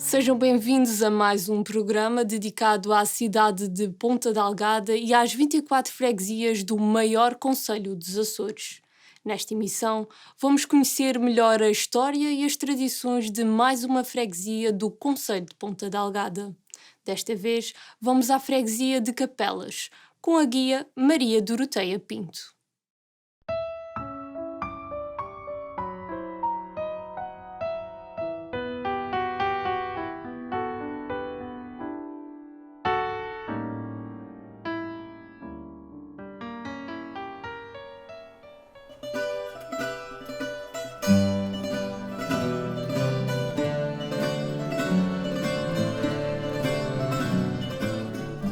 Sejam bem-vindos a mais um programa dedicado à cidade de Ponta Delgada e às 24 freguesias do maior concelho dos Açores. Nesta emissão, vamos conhecer melhor a história e as tradições de mais uma freguesia do concelho de Ponta Delgada. Desta vez, vamos à freguesia de Capelas, com a guia Maria Doroteia Pinto.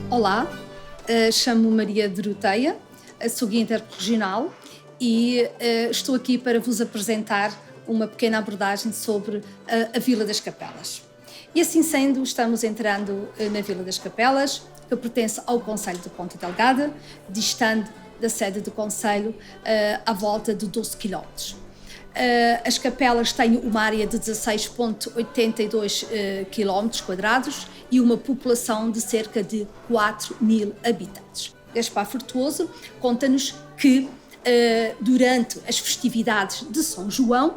Olá, chamo-me Maria Doroteia, sou guia interregional e estou aqui para vos apresentar uma pequena abordagem sobre a Vila das Capelas. E assim sendo, estamos entrando na Vila das Capelas, que pertence ao concelho de Ponta Delgada, distante da sede do concelho à volta de 12 km. As Capelas têm uma área de 16,82 km² e uma população de cerca de 4.000 habitantes. Gaspar Frutuoso conta-nos que durante as festividades de São João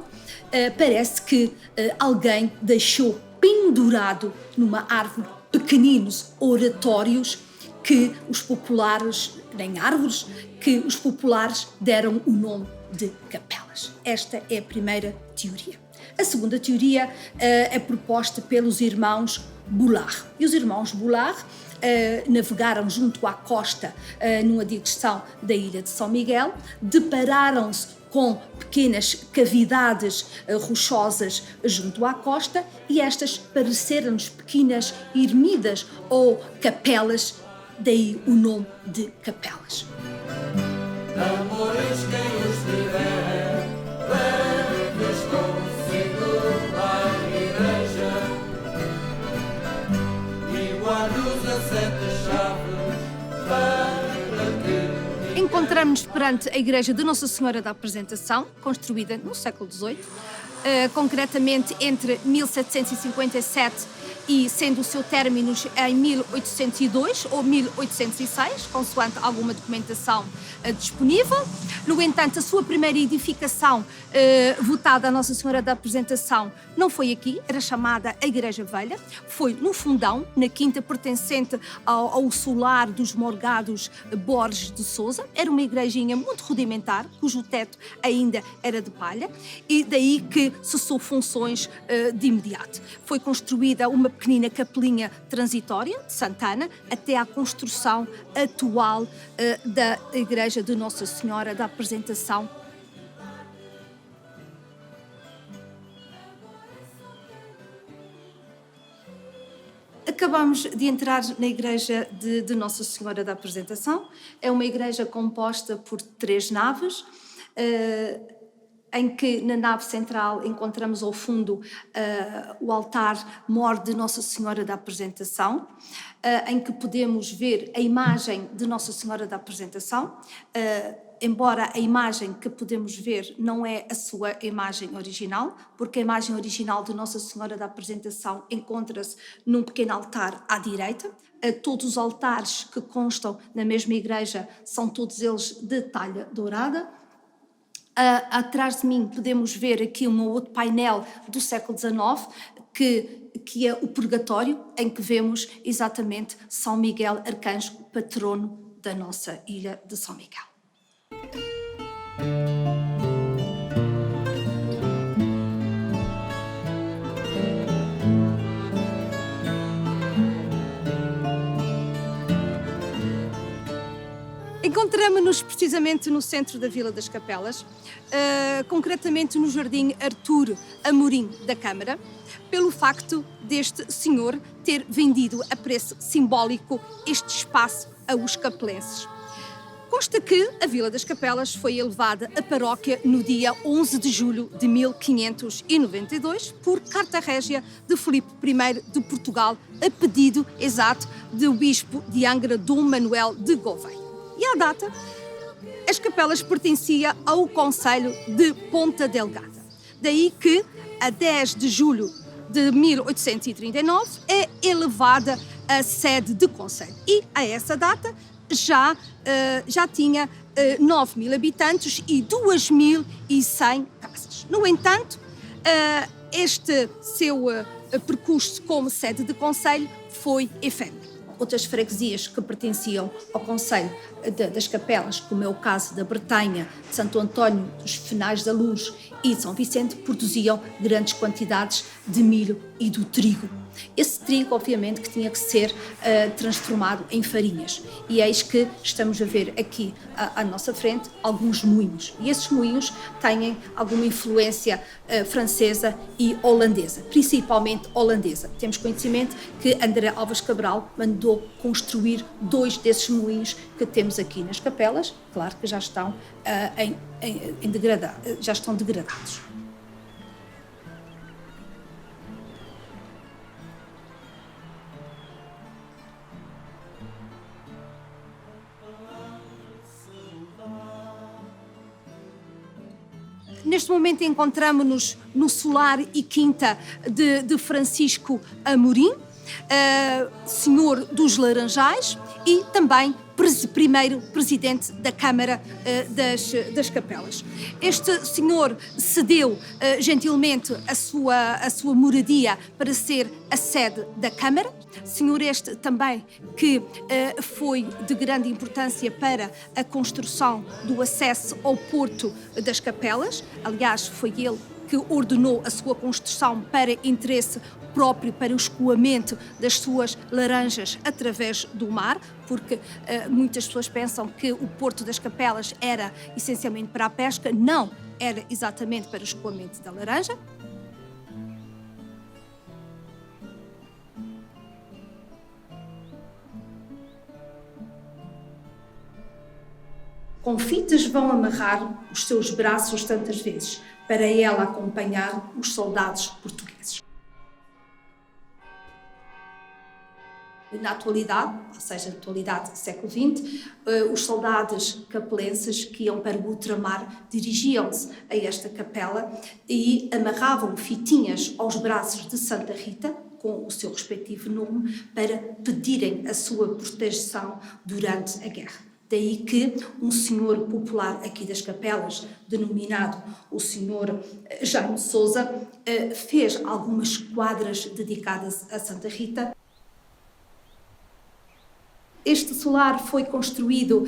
parece que alguém deixou pendurado numa árvore pequeninos oratórios que os populares, nem árvores, que os populares deram o nome de capelas. Esta é a primeira teoria. A segunda teoria é proposta pelos irmãos Boulard. E os irmãos Boulard navegaram junto à costa numa digressão da ilha de São Miguel, depararam-se com pequenas cavidades rochosas junto à costa e estas pareceram-nos pequenas ermidas ou capelas, daí o nome de capelas. Amores quem os tiver, leve-os consigo à igreja e guarde-os a 7 chaves para que... Encontramos-nos perante a igreja de Nossa Senhora da Apresentação, construída no século XVIII, concretamente entre 1757 e sendo o seu término em 1802 ou 1806, consoante alguma documentação disponível. No entanto, a sua primeira edificação votada a Nossa Senhora da Apresentação não foi aqui, era chamada a Igreja Velha, foi no Fundão, na quinta pertencente ao solar dos Morgados Borges de Sousa. Era uma igrejinha muito rudimentar, cujo teto ainda era de palha, e daí que cessou funções de imediato. Foi construída uma pequenina capelinha transitória de Santana até à construção atual da Igreja de Nossa Senhora da Apresentação. Acabamos de entrar na igreja de Nossa Senhora da Apresentação. É uma igreja composta por 3 naves, em que na nave central encontramos ao fundo o altar-mor de Nossa Senhora da Apresentação, em que podemos ver a imagem de Nossa Senhora da Apresentação, embora a imagem que podemos ver não é a sua imagem original, porque a imagem original de Nossa Senhora da Apresentação encontra-se num pequeno altar à direita. Todos os altares que constam na mesma igreja são todos eles de talha dourada. Atrás de mim podemos ver aqui um outro painel do século XIX, que é o Purgatório, em que vemos exatamente São Miguel Arcanjo, patrono da nossa ilha de São Miguel. Encontramos-nos precisamente no centro da Vila das Capelas, concretamente no Jardim Artur Amorim da Câmara, pelo facto deste senhor ter vendido a preço simbólico este espaço aos capelenses. Consta que a Vila das Capelas foi elevada à paróquia no dia 11 de julho de 1592 por carta régia de Filipe I de Portugal, a pedido exato do bispo de Angra, Dom Manuel de Gouveia. E à data, as Capelas pertenciam ao concelho de Ponta Delgada. Daí que, a 10 de julho de 1839 é elevada a sede de concelho e a essa data já tinha 9.000 habitantes e 2.100 casas. No entanto, este seu percurso como sede de concelho foi efêmero. Outras freguesias que pertenciam ao concelho das Capelas, como é o caso da Bretanha, de Santo António, dos Finais da Luz e de São Vicente, produziam grandes quantidades de milho e do trigo. Esse trigo, obviamente, que tinha que ser transformado em farinhas. E eis que estamos a ver aqui à nossa frente alguns moinhos. E esses moinhos têm alguma influência francesa e holandesa, principalmente holandesa. Temos conhecimento que André Alves Cabral mandou construir 2 desses moinhos que temos aqui nas Capelas, claro que já estão, já estão degradados. Neste momento encontramos-nos no solar e quinta de Francisco Amorim, senhor dos Laranjais e também primeiro presidente da Câmara das Capelas. Este senhor cedeu gentilmente a sua moradia para ser a sede da Câmara. Senhor este também que foi de grande importância para a construção do acesso ao Porto das Capelas. Aliás, foi ele que ordenou a sua construção para interesse próprio, para o escoamento das suas laranjas através do mar, porque muitas pessoas pensam que o Porto das Capelas era essencialmente para a pesca. Não, era exatamente para o escoamento da laranja. Com fitas vão amarrar os seus braços tantas vezes, para ela acompanhar os soldados portugueses. Na atualidade, ou seja, na atualidade do século XX, os soldados capelenses que iam para o ultramar dirigiam-se a esta capela e amarravam fitinhas aos braços de Santa Rita, com o seu respectivo nome, para pedirem a sua proteção durante a guerra. Daí que um senhor popular aqui das Capelas, denominado o senhor Jaime Sousa, fez algumas quadras dedicadas a Santa Rita. Este solar foi construído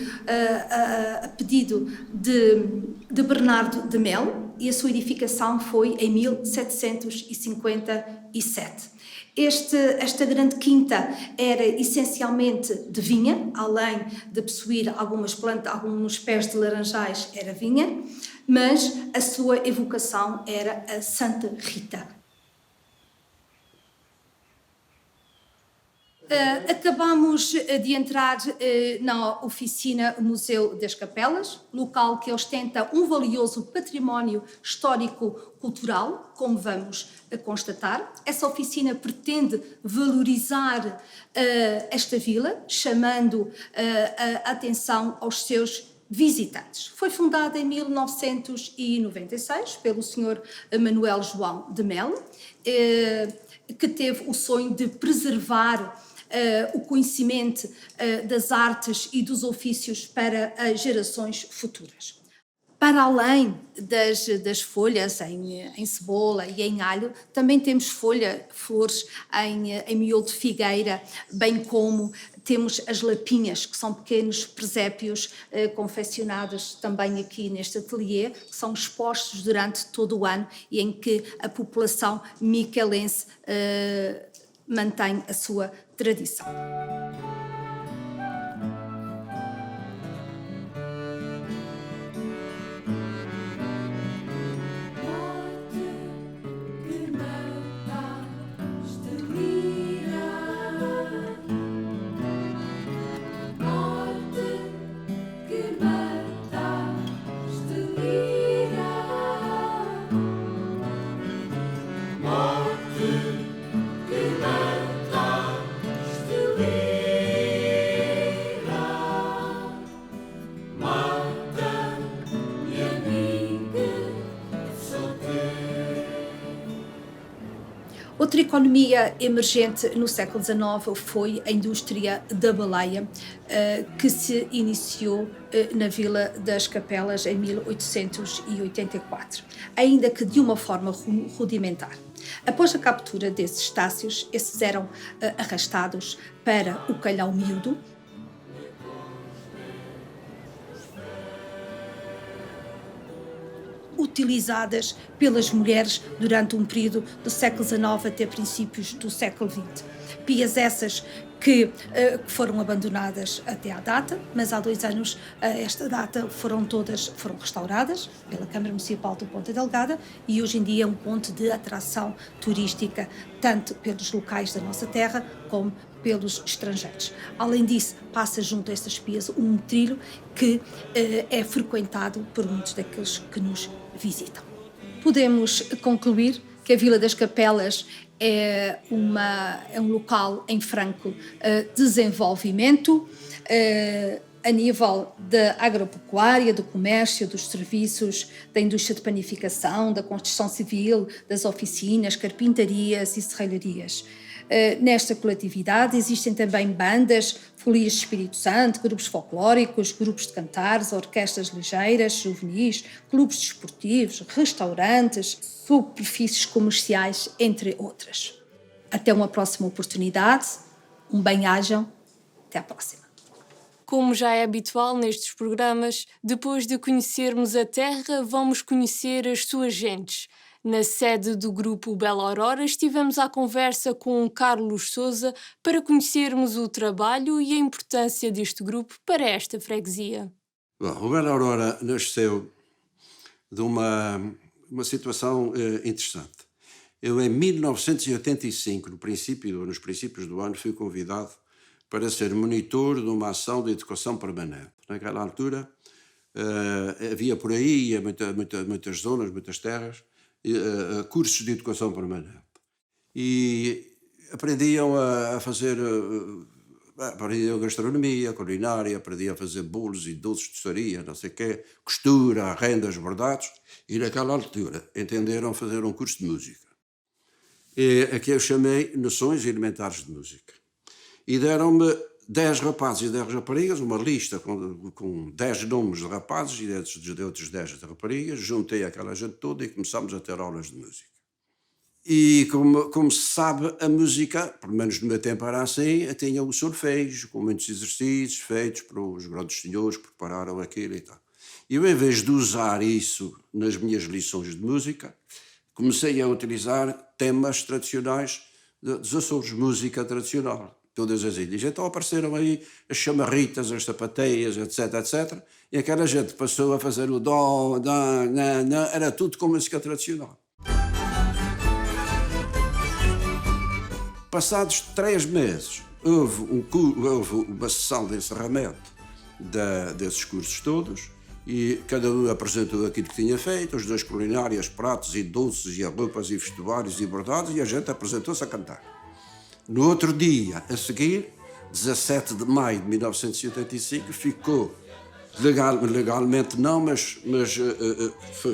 a pedido de Bernardo de Melo e a sua edificação foi em 1757. Esta grande quinta era essencialmente de vinha, além de possuir algumas plantas, alguns pés de laranjais, era vinha, mas a sua evocação era a Santa Rita. Acabamos de entrar na oficina Museu das Capelas, local que ostenta um valioso património histórico-cultural, como vamos constatar. Essa oficina pretende valorizar esta vila, chamando a atenção aos seus visitantes. Foi fundada em 1996 pelo Sr. Manuel João de Melo, que teve o sonho de preservar o conhecimento das artes e dos ofícios para as gerações futuras. Para além das folhas em cebola e em alho, também temos flores em miolo de figueira, bem como temos as lapinhas, que são pequenos presépios confeccionados também aqui neste ateliê, que são expostos durante todo o ano e em que a população miquelense mantém a sua tradição. Morte que mataste, Outra economia emergente no século XIX foi a indústria da baleia, que se iniciou na Vila das Capelas em 1884, ainda que de uma forma rudimentar. Após a captura desses estácios, esses eram arrastados para o Calhau Miúdo, utilizadas pelas mulheres durante um período do século XIX até princípios do século XX. Pias essas que foram abandonadas até à data, mas há 2 anos, a esta data, foram restauradas pela Câmara Municipal de Ponta Delgada e hoje em dia é um ponto de atração turística, tanto pelos locais da nossa terra como pelos estrangeiros. Além disso, passa junto a estas pias um trilho que é frequentado por muitos daqueles que nos visitam. Podemos concluir que a Vila das Capelas é um local em franco desenvolvimento a nível da agropecuária, do comércio, dos serviços, da indústria de panificação, da construção civil, das oficinas, carpintarias e serralharias. Nesta coletividade existem também bandas, folias de Espírito Santo, grupos folclóricos, grupos de cantares, orquestras ligeiras, juvenis, clubes desportivos, restaurantes, superfícies comerciais, entre outras. Até uma próxima oportunidade, um bem-ajam, até à próxima. Como já é habitual nestes programas, depois de conhecermos a terra, vamos conhecer as suas gentes. Na sede do grupo Bela Aurora, estivemos à conversa com Carlos Sousa para conhecermos o trabalho e a importância deste grupo para esta freguesia. Bom, o Bela Aurora nasceu de uma situação interessante. Eu, em 1985, nos princípios do ano, fui convidado para ser monitor de uma ação de educação permanente. Naquela altura, havia por aí muitas zonas, muitas terras, cursos de educação permanente. E aprendiam a fazer... aprendiam gastronomia, culinária, aprendiam a fazer bolos e doces de doçaria, não sei o quê, costura, rendas, bordados. E naquela altura entenderam fazer um curso de música. E aqui eu chamei Noções Elementares de Música. E deram-me 10 rapazes e 10 raparigas, uma lista com 10 nomes de rapazes e de outros 10 de raparigas. Juntei aquela gente toda e começámos a ter aulas de música. E como se sabe, a música, pelo menos no meu tempo era assim, tinha o solfejo, com muitos exercícios feitos para os grandes senhores que prepararam aquilo e tal. E eu, em vez de usar isso nas minhas lições de música, comecei a utilizar temas tradicionais dos Açores, música tradicional, todas as ilhas. Então apareceram aí as chamarritas, as sapateias, etc, etc. E aquela gente passou a fazer o dó, dá, na, era tudo com música tradicional. Passados 3 meses, houve uma sessão de encerramento desses cursos todos e cada um apresentou aquilo que tinha feito, as 2 culinárias, pratos e doces e roupas e vestuários e bordados, e a gente apresentou-se a cantar. No outro dia, a seguir, 17 de maio de 1985, ficou, legalmente não, mas foi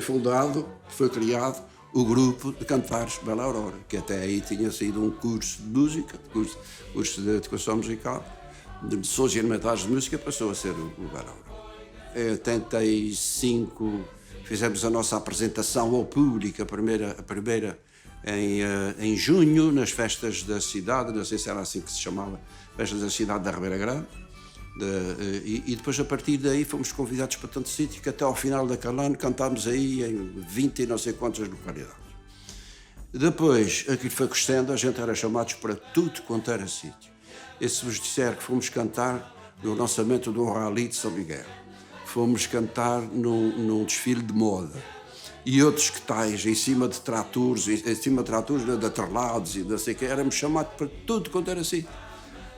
criado o grupo de cantares Bela Aurora, que até aí tinha sido um curso de música, curso de educação musical, de Noções Elementares de Música, passou a ser o Bela Aurora. Em 85 fizemos a nossa apresentação ao público, a primeira em junho, nas festas da cidade, não sei se era assim que se chamava, festas da cidade da Ribeira Grande, e depois a partir daí fomos convidados para tanto sítio que até ao final daquele ano cantámos aí em 20 e não sei quantas localidades. Depois, aquilo foi crescendo, a gente era chamados para tudo quanto era sítio. E se vos disser que fomos cantar no lançamento do Rally de São Miguel, fomos cantar num desfile de moda, e outros que tais, em cima de tratores, de atrelados e não sei o que, éramos chamados para tudo quanto era sítio.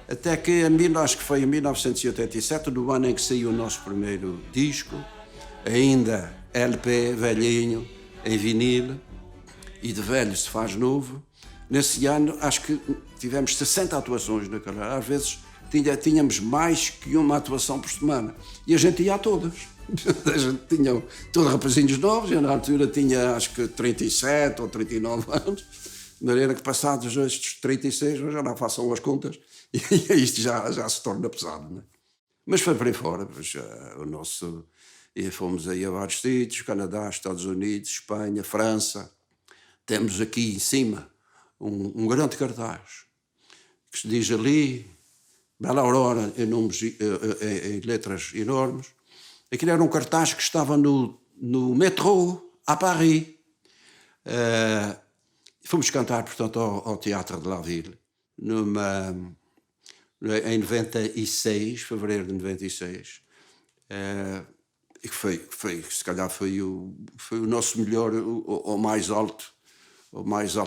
Até que, acho que foi em 1987, no ano em que saiu o nosso primeiro disco, ainda LP, velhinho, em vinil, e de velho se faz novo. Nesse ano, acho que tivemos 60 atuações naquela hora. Às vezes tínhamos mais que uma atuação por semana. E a gente ia a todas. A gente tinha todos rapazinhos novos, eu na altura tinha acho que 37 ou 39 anos. De maneira que passados estes 36, já não façam as contas, e isto já se torna pesado, não é? Mas foi para aí fora, pois, e fomos aí a vários sítios, Canadá, Estados Unidos, Espanha, França. Temos aqui em cima um grande cartaz, que se diz ali, Bela Aurora, em letras enormes. Aquilo era um cartaz que estava no metrô, a Paris. Fomos cantar, portanto, ao Teatro de la Ville, em 96, fevereiro de 96, e que foi, se calhar foi o nosso melhor, o mais alto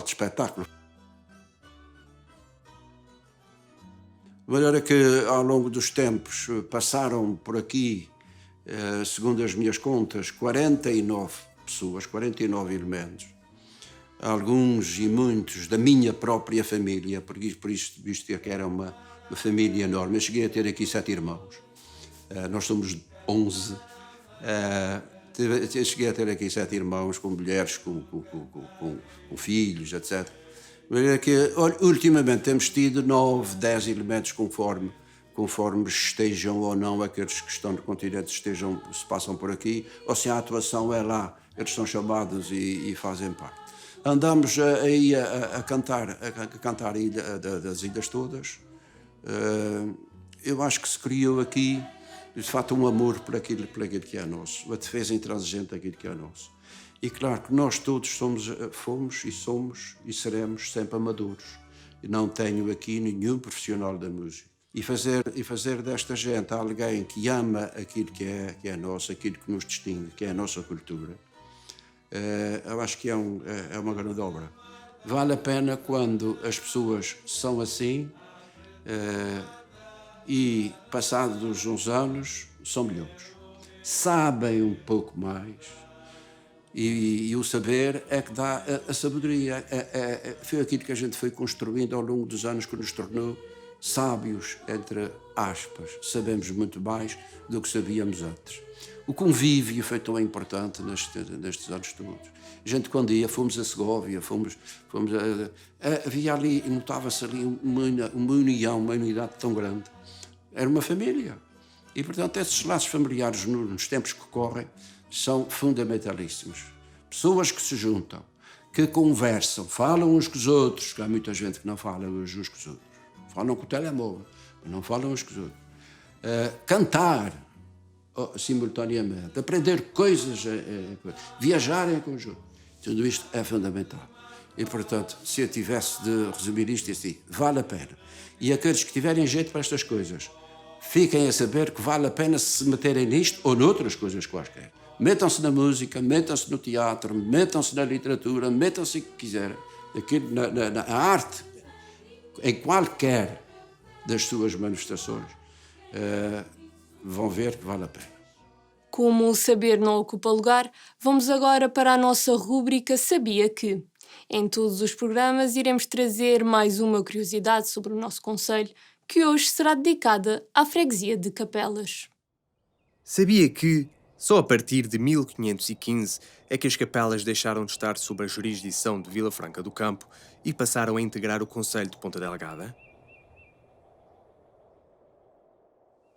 espetáculo. De maneira que, ao longo dos tempos, passaram por aqui, segundo as minhas contas, 49 pessoas, 49 elementos. Alguns e muitos da minha própria família, por isso, visto que era uma família enorme. Eu cheguei a ter aqui 7 irmãos. Nós somos 11. Eu cheguei a ter aqui 7 irmãos, com mulheres, com filhos, etc. Que, ultimamente temos tido 9, 10 elementos conforme estejam ou não aqueles que estão no continente, se passam por aqui, ou se a atuação é lá, eles são chamados e fazem parte. Andamos aí a cantar aí das ilhas todas. Eu acho que se criou aqui, de facto, um amor por aquilo que é nosso, a defesa intransigente daquilo que é nosso. E claro que nós todos fomos e seremos sempre amadores. E não tenho aqui nenhum profissional da música. E fazer desta gente alguém que ama aquilo que é nosso, aquilo que nos distingue, que é a nossa cultura, eu acho que é uma grande obra. Vale a pena quando as pessoas são assim e, passados uns anos, são melhores. Sabem um pouco mais e o saber é que dá a sabedoria. Foi aquilo que a gente foi construindo ao longo dos anos que nos tornou sábios, entre aspas. Sabemos muito mais do que sabíamos antes. O convívio foi tão importante nestes anos todos. A gente, quando ia, fomos a Segóvia, havia ali, notava-se ali uma união, uma unidade tão grande. Era uma família. E, portanto, esses laços familiares, nos tempos que correm, são fundamentalíssimos. Pessoas que se juntam, que conversam, falam uns com os outros, que há muita gente que não fala uns com os outros. Falam com o telemóvel, mas não falam uns com os outros. Cantar simultaneamente, aprender coisas, viajar em conjunto. Tudo isto é fundamental. E, portanto, se eu tivesse de resumir isto assim, vale a pena. E aqueles que tiverem jeito para estas coisas, fiquem a saber que vale a pena se meterem nisto ou noutras coisas quaisquer. Metam-se na música, metam-se no teatro, metam-se na literatura, metam-se o que quiserem. Na arte, em qualquer das suas manifestações, vão ver que vale a pena. Como o saber não ocupa lugar, vamos agora para a nossa rúbrica Sabia Que. Em todos os programas iremos trazer mais uma curiosidade sobre o nosso concelho, que hoje será dedicada à freguesia de Capelas. Sabia que, só a partir de 1515, é que as Capelas deixaram de estar sob a jurisdição de Vila Franca do Campo e passaram a integrar o concelho de Ponta Delgada?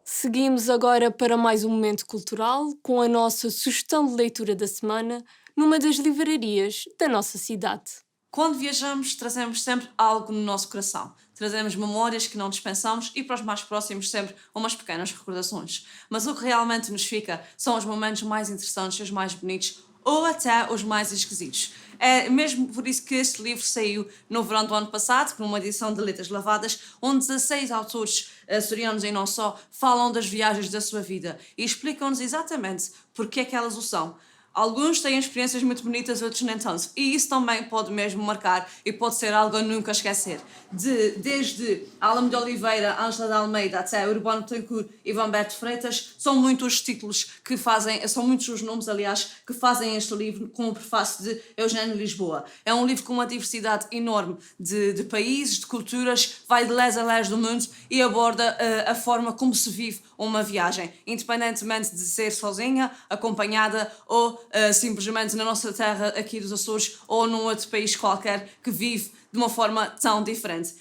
Seguimos agora para mais um momento cultural com a nossa sugestão de leitura da semana numa das livrarias da nossa cidade. Quando viajamos, trazemos sempre algo no nosso coração. Trazemos memórias que não dispensamos e, para os mais próximos, sempre umas pequenas recordações. Mas o que realmente nos fica são os momentos mais interessantes, os mais bonitos ou até os mais esquisitos. É mesmo por isso que este livro saiu no verão do ano passado, com uma edição de Letras Lavadas, onde 16 autores açorianos e não só falam das viagens da sua vida e explicam-nos exatamente porque é que elas o são. Alguns têm experiências muito bonitas, outros nem tanto. E isso também pode mesmo marcar e pode ser algo a nunca esquecer. Desde Álamo de Oliveira, Ângela de Almeida até Urbano Betancourt e Ivan Berto Freitas, são muitos os títulos que fazem, são muitos os nomes, aliás, que fazem este livro com o prefácio de Eugênio Lisboa. É um livro com uma diversidade enorme de países, de culturas, vai de les a les do mundo e aborda a forma como se vive uma viagem, independentemente de ser sozinha, acompanhada ou simplesmente na nossa terra aqui dos Açores ou num outro país qualquer que vive de uma forma tão diferente.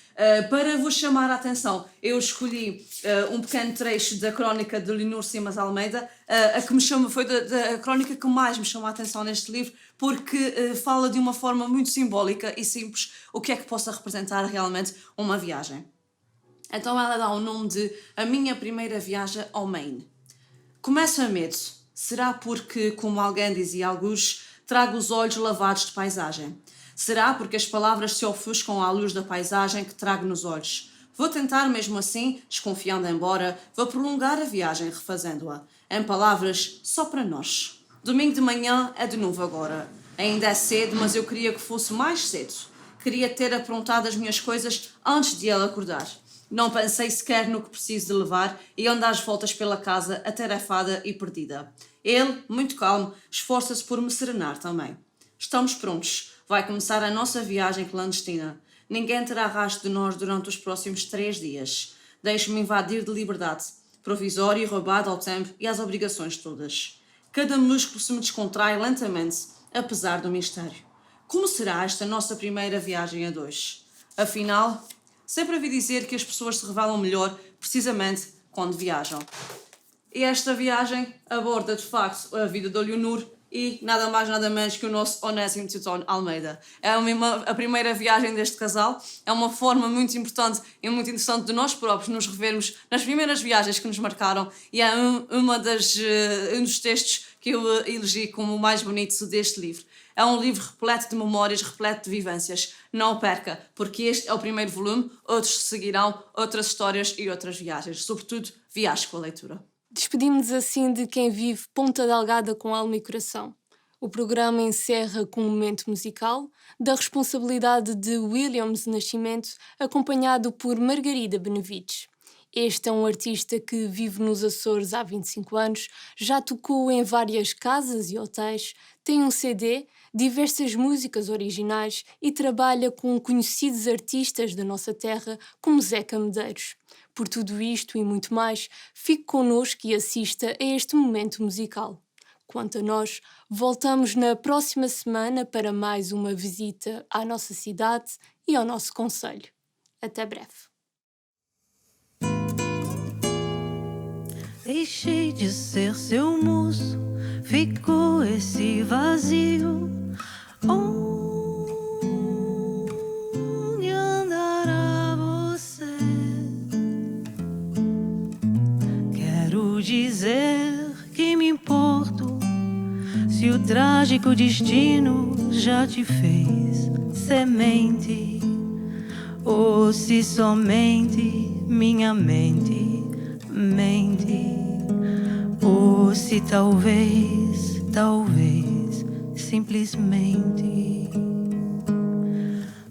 Para vos chamar a atenção, eu escolhi um pequeno trecho da crónica de Leonor Simas Almeida, foi a crónica que mais me chamou a atenção neste livro, porque fala de uma forma muito simbólica e simples o que é que possa representar realmente uma viagem. Então ela dá o nome de A Minha Primeira Viagem ao Maine. Começo a medo. Será porque, como alguém dizia alguns, trago os olhos lavados de paisagem? Será porque as palavras se ofuscam à luz da paisagem que trago nos olhos? Vou tentar mesmo assim, desconfiando embora, vou prolongar a viagem refazendo-a. Em palavras só para nós. Domingo de manhã é de novo agora. Ainda é cedo, mas eu queria que fosse mais cedo. Queria ter aprontado as minhas coisas antes de ele acordar. Não pensei sequer no que preciso de levar e ando às voltas pela casa atarefada e perdida. Ele, muito calmo, esforça-se por me serenar também. Estamos prontos. Vai começar a nossa viagem clandestina. Ninguém terá rastro de nós durante os próximos 3 dias. Deixo-me invadir de liberdade, provisório e roubado ao tempo e às obrigações todas. Cada músculo se me descontrai lentamente, apesar do mistério. Como será esta nossa primeira viagem a 2? Afinal, sempre ouvi dizer que as pessoas se revelam melhor precisamente quando viajam. E esta viagem aborda, de facto, a vida de Leonor e nada mais nada menos que o nosso Onésimo Teutón Almeida. É a primeira viagem deste casal, é uma forma muito importante e muito interessante de nós próprios nos revermos nas primeiras viagens que nos marcaram e é um dos textos que eu elegi como o mais bonito deste livro. É um livro repleto de memórias, repleto de vivências. Não o perca, porque este é o primeiro volume, outros seguirão, outras histórias e outras viagens. Sobretudo, viaje com a leitura. Despedimos-nos assim de quem vive Ponta Delgada com alma e coração. O programa encerra com um momento musical, da responsabilidade de Williams Nascimento, acompanhado por Margarida Benevides. Este é um artista que vive nos Açores há 25 anos, já tocou em várias casas e hotéis, tem um CD, diversas músicas originais e trabalha com conhecidos artistas da nossa terra como Zeca Medeiros. Por tudo isto e muito mais, fique connosco e assista a este momento musical. Quanto a nós, voltamos na próxima semana para mais uma visita à nossa cidade e ao nosso concelho. Até breve. Deixei de ser seu moço, ficou esse vazio. Onde andará você? Quero dizer que me importo se o trágico destino já te fez semente, ou se somente minha mente mente, ou se talvez simplesmente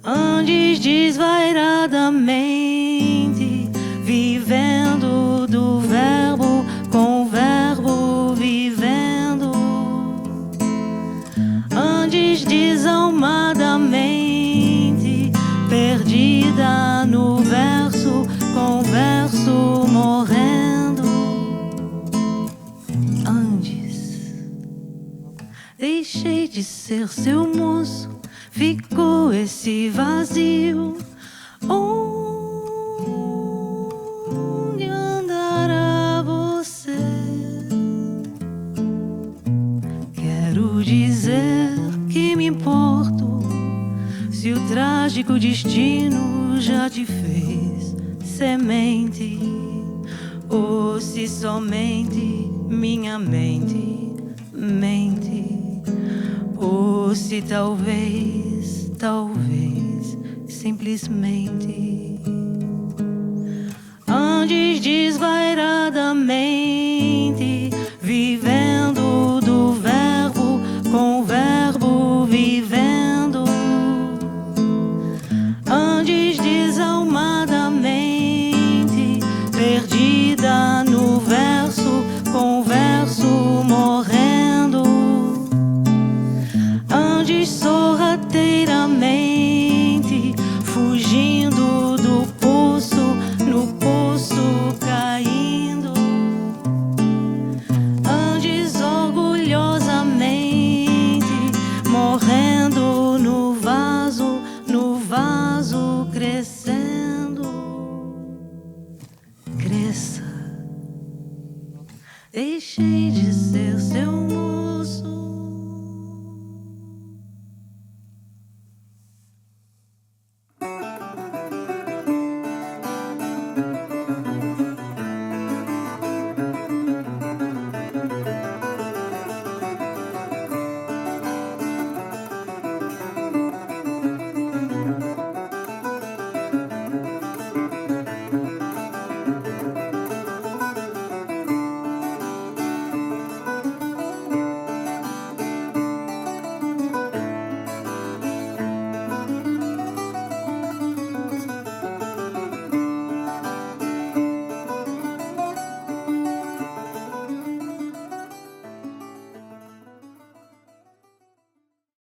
andes desvairadamente, vivendo do verbo com o verbo vivendo, andes desalmadamente, perdida no verso com o verso morrendo. Deixei de ser seu moço, ficou esse vazio. Onde andará você? Quero dizer que me importo se o trágico destino já te fez semente, ou se somente minha mente mente, ou se talvez simplesmente andes desvairadamente,